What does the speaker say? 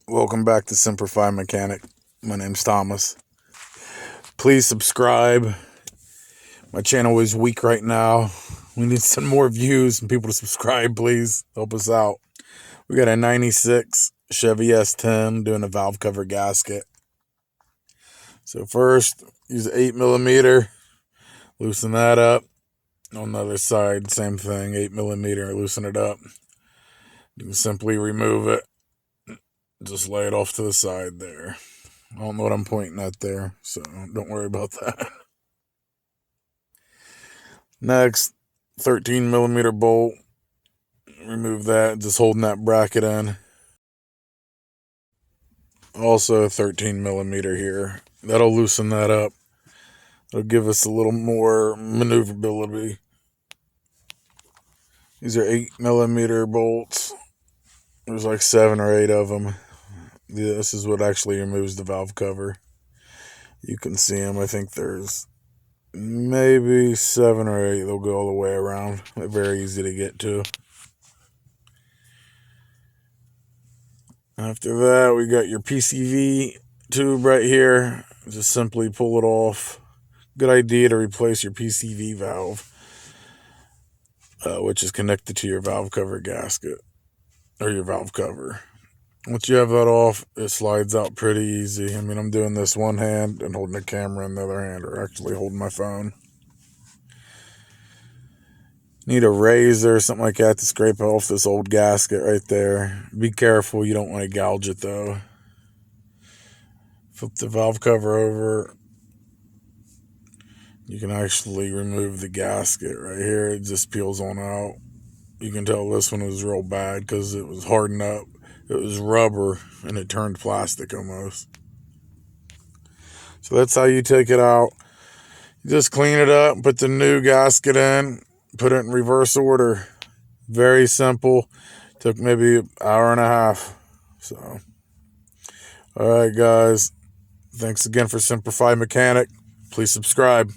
Welcome back to Semper Fi Mechanic. My name's Thomas. Please subscribe. My channel is weak right now. We need some more views and people to subscribe, please. Help us out. We got a 96 Chevy S10 doing a valve cover gasket. So first, use 8mm. Loosen that up. On the other side, same thing. 8mm. Loosen it up. You can simply remove it. Just lay it off to the side there. I don't know what I'm pointing at there, so don't worry about that. Next, 13mm bolt. Remove that, just holding that bracket in. Also 13mm here. That'll loosen that up. It'll give us a little more maneuverability. These are 8mm bolts. There's like 7 or 8 of them. This is what actually removes the valve cover. You can see them. I think there's maybe 7 or 8. They'll go all the way around. They're very easy to get to. After that, we got your PCV tube right here. Just simply pull it off. Good idea to replace your PCV valve, which is connected to your valve cover gasket, or your valve cover. Once you have that off, it slides out pretty easy. I mean, I'm doing this one hand and holding the camera in the other hand, or actually holding my phone. Need a razor or something like that to scrape off this old gasket right there. Be careful, you don't want to gouge it though. Flip the valve cover over. You can actually remove the gasket right here. It just peels on out. You can tell this one was real bad because it was hardened up. It was rubber and it turned plastic almost. So that's how you take it out. You just clean it up, put the new gasket in, put it in reverse order. Very simple. Took maybe an hour and a half. So, all right, guys. Thanks again for Semper Fi Mechanic. Please subscribe.